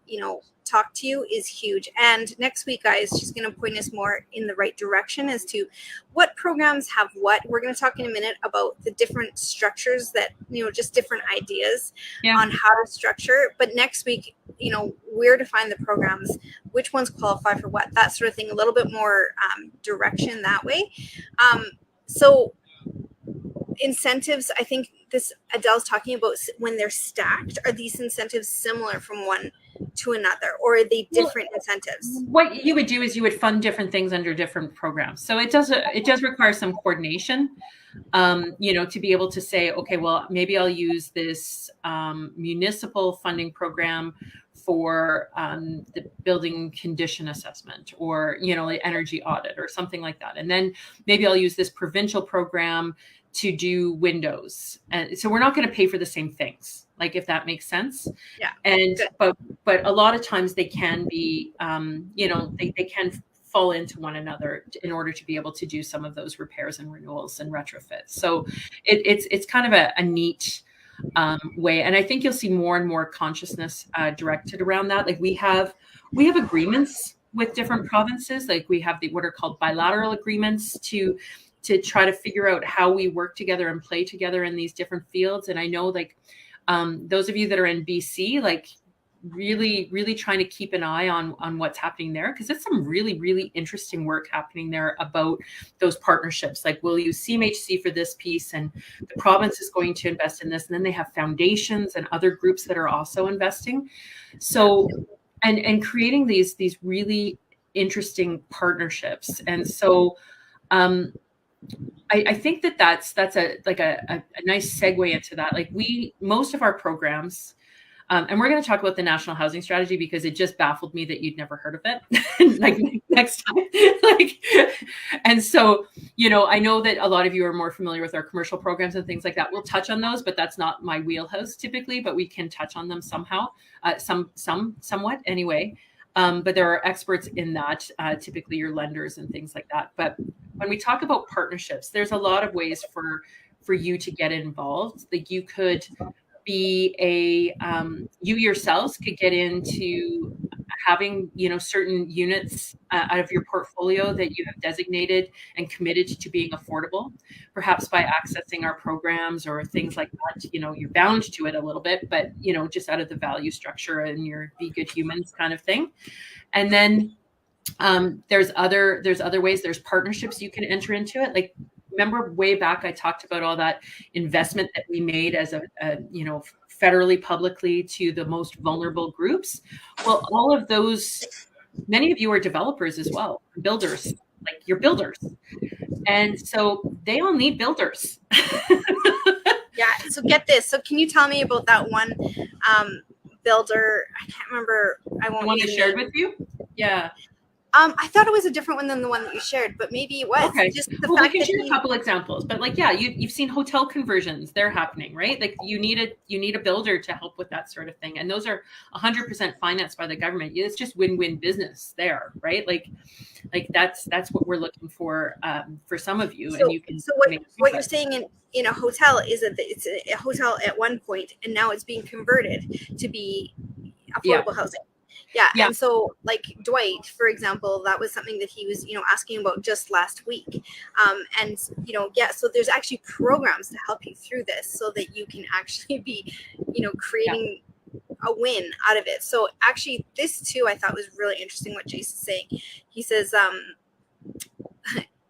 talk to you is huge. And next week, guys, she's going to point us more in the right direction as to what programs have what. We're going to talk in a minute about the different structures that, just different ideas on how to structure. But next week, where to find the programs, which ones qualify for what, that sort of thing, a little bit more direction that way. So incentives, I think Adele's talking about when they're stacked, are these incentives similar from one to another, or are they different incentives? What you would do is you would fund different things under different programs. So it does require some coordination, to be able to say, okay, well, maybe I'll use this municipal funding program for the building condition assessment, or like energy audit or something like that, and then maybe I'll use this provincial program to do windows. And so we're not going to pay for the same things, like, if that makes sense. Yeah. And but a lot of times they can be they can fall into one another in order to be able to do some of those repairs and renewals and retrofits. So it's kind of a neat way, and I think you'll see more and more consciousness directed around that. Like, we have agreements with different provinces. Like, we have what are called bilateral agreements to try to figure out how we work together and play together in these different fields. And I know, like, those of you that are in BC, like, really, really trying to keep an eye on what's happening there, because it's some really, really interesting work happening there about those partnerships. Like, we'll use CMHC for this piece, and the province is going to invest in this, and then they have foundations and other groups that are also investing. So, and creating these really interesting partnerships. And so, I think that's a nice segue into that. Like, most of our programs, and we're going to talk about the National Housing Strategy because it just baffled me that you'd never heard of it. Like, next time, and so, I know that a lot of you are more familiar with our commercial programs and things like that. We'll touch on those, but that's not my wheelhouse typically, but we can touch on them somehow, somewhat anyway. But there are experts in that, typically your lenders and things like that. But when we talk about partnerships, there's a lot of ways for you to get involved. Like you could be you yourselves could get into having, certain units out of your portfolio that you have designated and committed to being affordable, perhaps by accessing our programs or things like that. You're bound to it a little bit, but, just out of the value structure and your Be Good Humans kind of thing. And then there's other ways. There's partnerships you can enter into it. Like, remember way back, I talked about all that investment that we made as a federally, publicly, to the most vulnerable groups. Well, all of those, many of you are developers as well, builders, like you're builders. And so they all need builders. Yeah. So get this. So can you tell me about that one builder? I can't remember. I won't. The one I shared with you? Yeah. I thought it was a different one than the one that you shared, but maybe it was. Okay. Just the Well, fact we can that share a couple examples, but like, yeah, you've seen hotel conversions. They're happening, right? Like you need a builder to help with that sort of thing. And those are 100% financed by the government. It's just win-win business there, right? Like that's what we're looking for some of you. So, and you can. So what you're saying in a hotel is that it's a hotel at one point, and now it's being converted to be affordable housing. Yeah. And so like Dwight, for example, that was something that he was, asking about just last week. And, so there's actually programs to help you through this so that you can actually be, creating a win out of it. So actually this too, I thought was really interesting what Jason's saying. He says,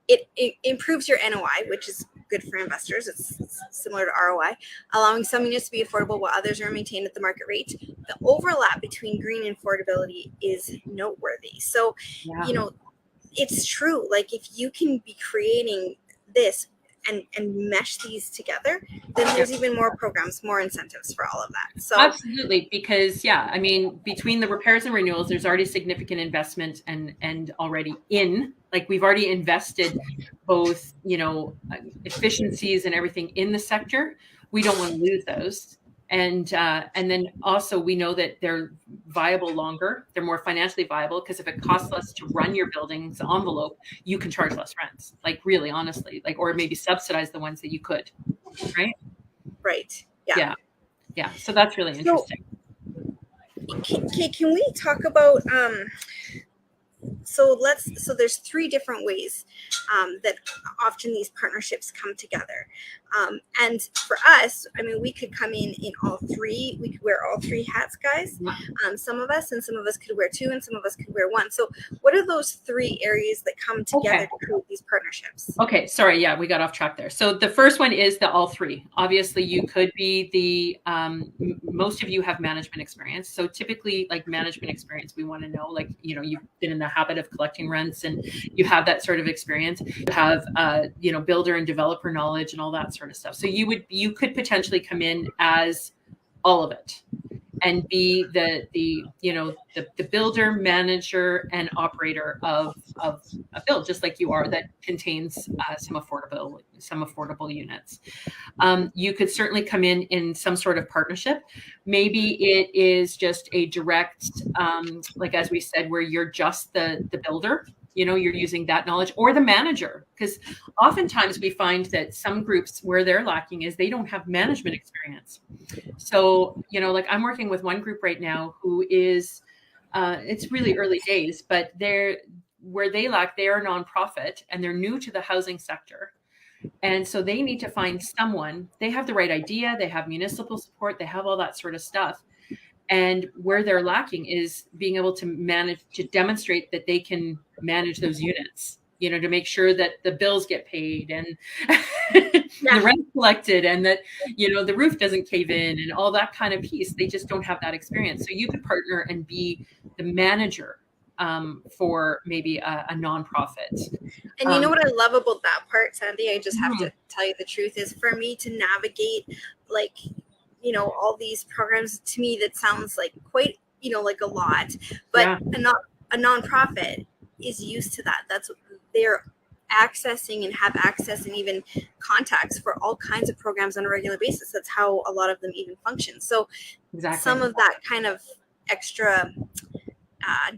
it improves your NOI, which is good for investors. It's similar to ROI, allowing some units to be affordable while others are maintained at the market rate. The overlap between green and affordability is noteworthy. So, it's true. Like if you can be creating this and mesh these together, then there's even more programs, more incentives for all of that. So absolutely, because between the repairs and renewals, there's already significant investment and already we've already invested both, efficiencies and everything in the sector. We don't want to lose those. And then also we know that they're viable longer. They're more financially viable because if it costs less to run your building's envelope, you can charge less rents. Like really, honestly, or maybe subsidize the ones that you could, right? Right. Yeah. So that's really interesting. Can we talk about so there's three different ways that often these partnerships come together. And for us, we could come in all three. We could wear all three hats, guys. Some of us could wear two, and some of us could wear one. So what are those three areas that come together to create these partnerships? Okay. Sorry. Yeah, we got off track there. So the first one is the all three. Obviously you could be most of you have management experience. So typically like management experience, we want to know, you've been in the habit of collecting rents and you have that sort of experience. You have, builder and developer knowledge and all that sort of stuff. So you could potentially come in as all of it and be the builder, manager, and operator of a build, just like you are, that contains some affordable units. You could certainly come in some sort of partnership. Maybe it is just a direct, as we said, where you're just the builder. You're using that knowledge, or the manager, because oftentimes we find that some groups where they're lacking is they don't have management experience. So, I'm working with one group right now who is, it's really early days, but where they lack, they are a nonprofit and they're new to the housing sector. And so they need to find someone, they have the right idea, they have municipal support, they have all that sort of stuff. And where they're lacking is being able to demonstrate that they can manage those units, to make sure that the bills get paid and the rent collected and that, the roof doesn't cave in and all that kind of piece. They just don't have that experience. So you could partner and be the manager for maybe a nonprofit. And you know what I love about that part, Sandie? I just have to tell you the truth is for me to navigate all these programs, to me that sounds like quite like a lot, but a nonprofit is used to that. That's they're accessing and have access and even contacts for all kinds of programs on a regular basis. That's how a lot of them even function. So some of that kind of extra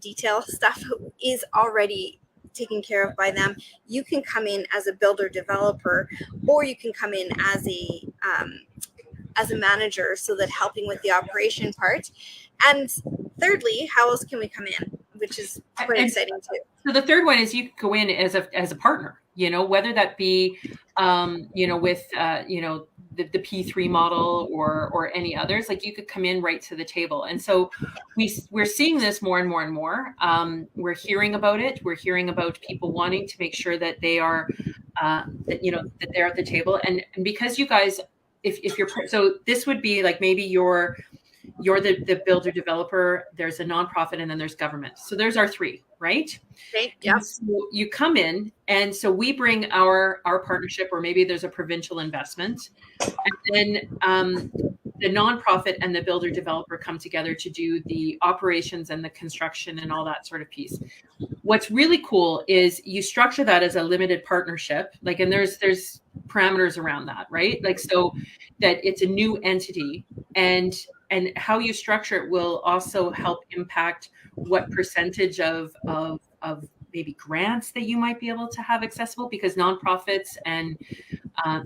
detail stuff is already taken care of by them. You can come in as a builder developer, or you can come in as a manager, so that helping with the operation part. And thirdly, how else can we come in, which is quite exciting too. So the third one is you could go in as a partner, whether that be, with, the P3 model or any others. Like, you could come in right to the table. And so we're seeing this more and more and more. We're hearing about it. We're hearing about people wanting to make sure that they are, that they're at the table. And because you guys, if you're, so this would be like, maybe you're the builder developer, there's a nonprofit, and then there's government. So there's our three, right? Okay. Yeah. So you come in, and so we bring our partnership, or maybe there's a provincial investment, and then the nonprofit and the builder developer come together to do the operations and the construction and all that sort of piece. What's really cool is you structure that as a limited partnership, like, and there's parameters around that, right? Like, so that it's a new entity, and how you structure it will also help impact what percentage of maybe grants that you might be able to have accessible, because nonprofits and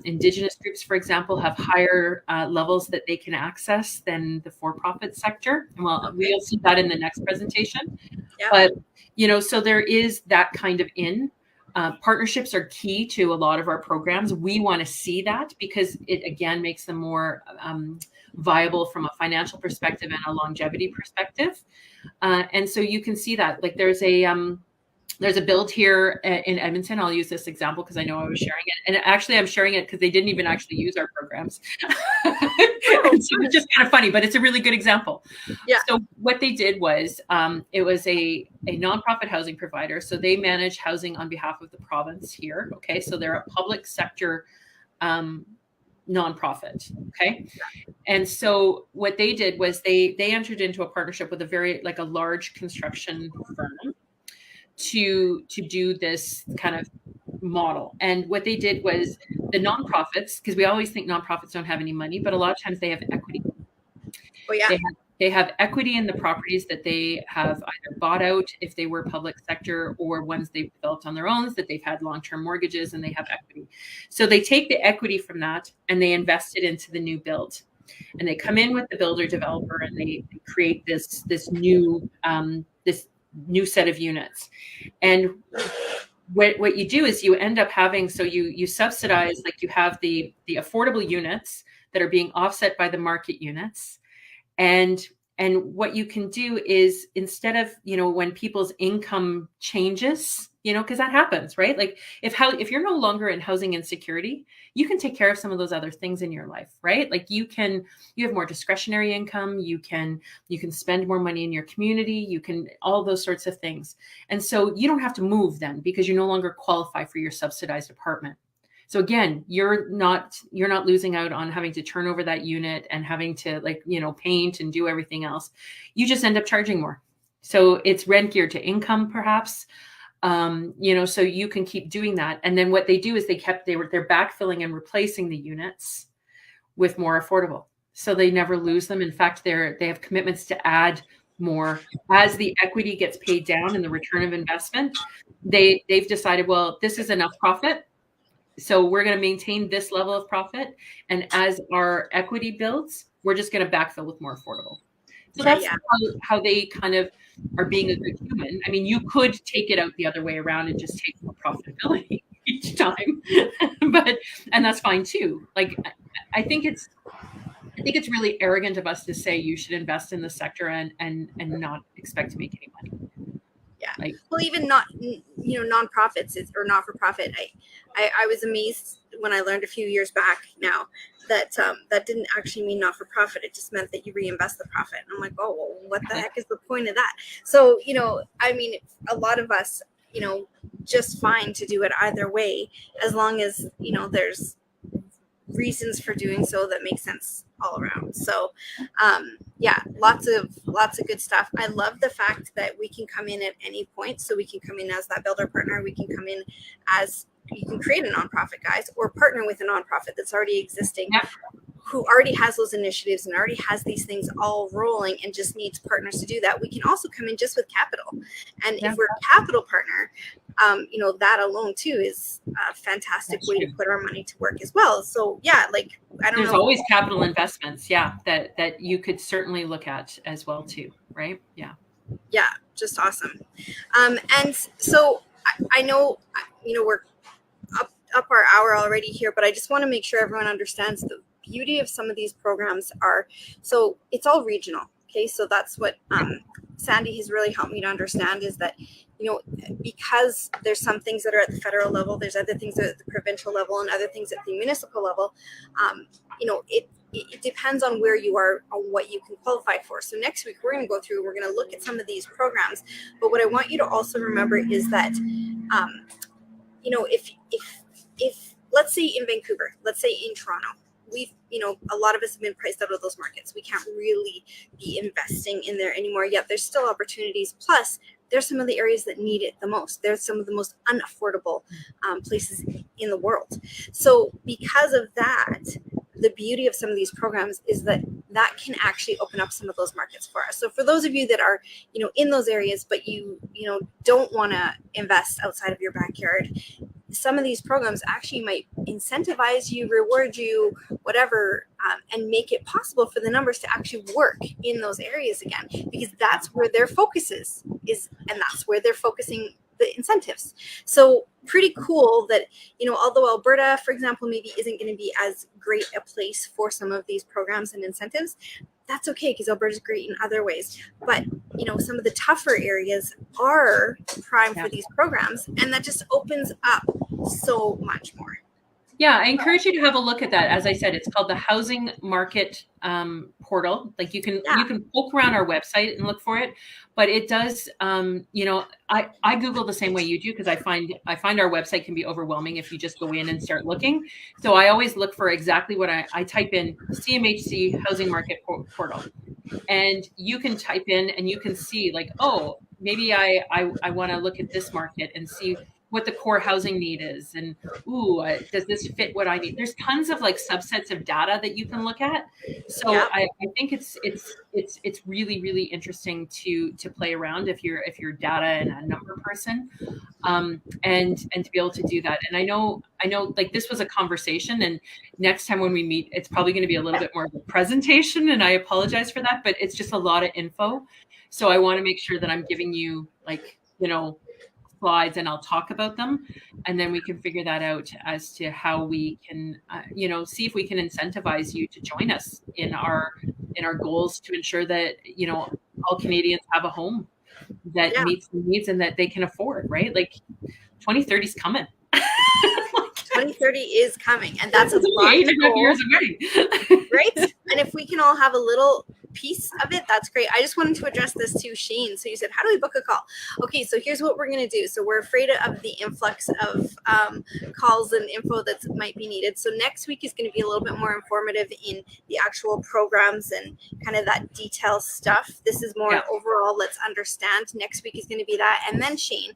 Indigenous groups, for example, have higher levels that they can access than the for-profit sector. Well, we'll see that in the next presentation. Yeah. But, so there is that kind of partnerships are key to a lot of our programs. We want to see that, because it, again, makes them more viable from a financial perspective and a longevity perspective. And so you can see that, like, there's a build here in Edmonton. I'll use this example because I know I was sharing it. And actually, I'm sharing it because they didn't even actually use our programs. So it's just kind of funny, but it's a really good example. Yeah. So what they did was, it was a nonprofit housing provider. So they manage housing on behalf of the province here. Okay. So they're a public sector nonprofit. Okay. And so what they did was they entered into a partnership with a large construction firm to do this kind of model. And what they did was, the nonprofits, because we always think nonprofits don't have any money, but a lot of times they have equity. Oh yeah. They have equity in the properties that they have either bought out if they were public sector, or ones they've developed on their own, that they've had long-term mortgages and they have equity. So they take the equity from that and they invest it into the new build. And they come in with the builder developer and they create this new set of units. And what you do is you end up having, so you subsidize, like, you have the affordable units that are being offset by the market units. And what you can do is, instead of, when people's income changes, because that happens, right? Like, if you're no longer in housing insecurity, you can take care of some of those other things in your life, right? Like, you have more discretionary income, you can spend more money in your community, you can, all those sorts of things. And so you don't have to move then, because you no longer qualify for your subsidized apartment. So again, you're not losing out on having to turn over that unit and having to, paint and do everything else. You just end up charging more. So it's rent geared to income, perhaps. So you can keep doing that. And then what they do is they're backfilling and replacing the units with more affordable. So they never lose them. In fact, they have commitments to add more as the equity gets paid down and the return of investment. They've decided, well, this is enough profit, so we're going to maintain this level of profit. And as our equity builds, we're just going to backfill with more affordable. So that's how they kind of are being a good human. I mean, you could take it out the other way around and just take more profitability each time, and that's fine too. Like, I think it's really arrogant of us to say you should invest in the sector and not expect to make any money. Yeah. Well, even not, nonprofits or not for profit. I was amazed when I learned a few years back now that that didn't actually mean not for profit. It just meant that you reinvest the profit. And I'm like, oh, well, what the heck is the point of that? So, a lot of us, just fine to do it either way, as long as, there's reasons for doing so that make sense all around. So lots of good stuff. I love the fact that we can come in at any point. So we can come in as that builder partner. We can come in as, you can create a nonprofit, guys, or partner with a nonprofit that's already existing who already has those initiatives and already has these things all rolling and just needs partners to do that, we can also come in just with capital. And if we're a capital partner, that alone too is a fantastic way to put our money to work as well. So yeah, like I don't know. There's always capital investments, that you could certainly look at as well too, right? Yeah, just awesome. And so I know we're up our hour already here, but I just want to make sure everyone understands the beauty of some of these programs so it's all regional. Okay, so that's what Sandie has really helped me to understand, is that because there's some things that are at the federal level, there's other things that are at the provincial level, and other things at the municipal level. It depends on where you are, on what you can qualify for. So next week we're going to go through, we're going to look at some of these programs. But what I want you to also remember is that if let's say in Vancouver, let's say in Toronto, we've a lot of us have been priced out of those markets. We can't really be investing in there anymore, yet there's still opportunities. Plus there's some of the areas that need it the most. There's some of the most unaffordable places in the world. So because of that, the beauty of some of these programs is that can actually open up some of those markets for us. So for those of you that are, in those areas, but you don't want to invest outside of your backyard, some of these programs actually might incentivize you, reward you, whatever, and make it possible for the numbers to actually work in those areas again, because that's where their focus is, and that's where they're focusing the incentives. So pretty cool that, although Alberta, for example, maybe isn't going to be as great a place for some of these programs and incentives, that's okay, because Alberta's great in other ways. But, some of the tougher areas are prime for these programs, and that just opens up so much more. Yeah, I encourage you to have a look at that. As I said, it's called the Housing Market Portal. Like you can poke around our website and look for it, but it does. I Google the same way you do, because I find our website can be overwhelming if you just go in and start looking. So I always look for exactly what I type in: CMHC Housing Market Portal, and you can type in and you can see like, oh, maybe I want to look at this market and see what the core housing need is, and does this fit what I need? There's tons of like subsets of data that you can look at. So I think it's really, really interesting to play around if you're data and a number person, and to be able to do that. And I know like this was a conversation, and next time when we meet, it's probably going to be a little bit more of a presentation, and I apologize for that, but it's just a lot of info. So I want to make sure that I'm giving you like, slides, and I'll talk about them, and then we can figure that out as to how we can see if we can incentivize you to join us in our goals to ensure that all Canadians have a home that meets the needs and that they can afford, right? Like 2030 is coming. 2030 is coming, and that's a lot 8.5 years away. Right? And if we can all have a little piece of it, that's great. I just wanted to address this to Shane. So you said, how do we book a call? Okay, so here's what we're going to do. So we're afraid of the influx of calls and info that might be needed. So next week is going to be a little bit more informative in the actual programs and kind of that detail stuff. This is more overall, let's understand. Next week is going to be that. And then Shane,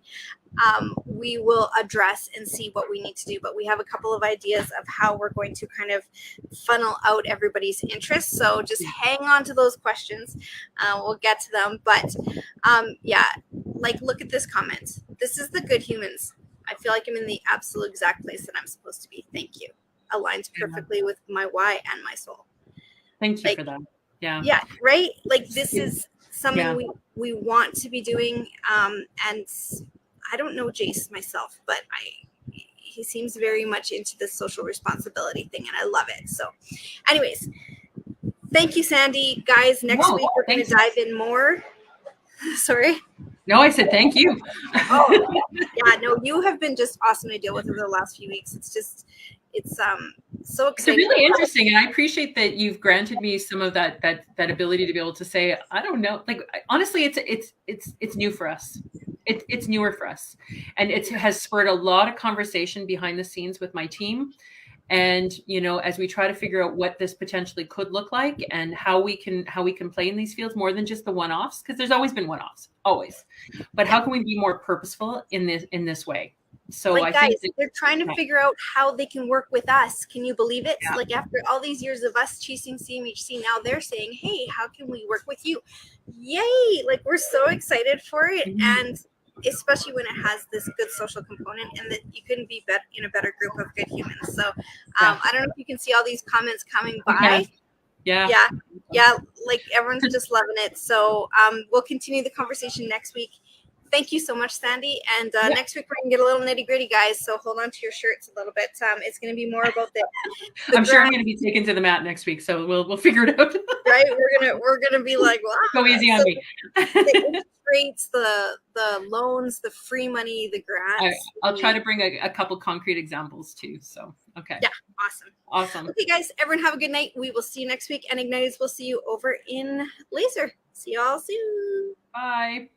we will address and see what we need to do. But we have a couple of ideas of how we're going to kind of funnel out everybody's interests. So just hang on to those questions. We'll get to them. But like look at this comment. This is the good humans. I feel like I'm in the absolute exact place that I'm supposed to be. Thank you. Aligns perfectly with my why and my soul. Thank you for that. Yeah. Yeah. Right. Like this is something we want to be doing. And I don't know Jace myself, but he seems very much into this social responsibility thing, and I love it. So anyways, thank you, Sandie. Guys, next week we're going to dive in more. Sorry? No, I said thank you. You have been just awesome to deal with over the last few weeks. It's so exciting. It's really interesting, and I appreciate that you've granted me some of that ability to be able to say, I don't know. Like honestly, it's new for us. It's newer for us, and it has spurred a lot of conversation behind the scenes with my team. And as we try to figure out what this potentially could look like and how we can play in these fields more than just the one-offs, because there's always been one-offs, always. But how can we be more purposeful in this way? So like, I guys, think they're trying to yeah. figure out how they can work with us. Can you believe it? Yeah. Like, after all these years of us chasing CMHC, now they're saying, hey, how can we work with you? Yay. Like, we're so excited for it. And especially when it has this good social component, and that you couldn't be in a better group of good humans. So I don't know if you can see all these comments coming by. Yeah. Yeah, like everyone's just loving it. So we'll continue the conversation next week. Thank you so much, Sandie. And next week we're gonna get a little nitty gritty, guys. So hold on to your shirts a little bit. It's gonna be more about the I'm sure I'm gonna be taken to the mat next week, so we'll figure it out. Right? We're gonna be like, wow. Go easy on me. The interest rates, the loans, the free money, the grants. I'll try to bring a couple concrete examples too. So okay. Yeah, awesome. Okay, guys, everyone have a good night. We will see you next week, and Igniters will see you over in Laser. See y'all soon. Bye.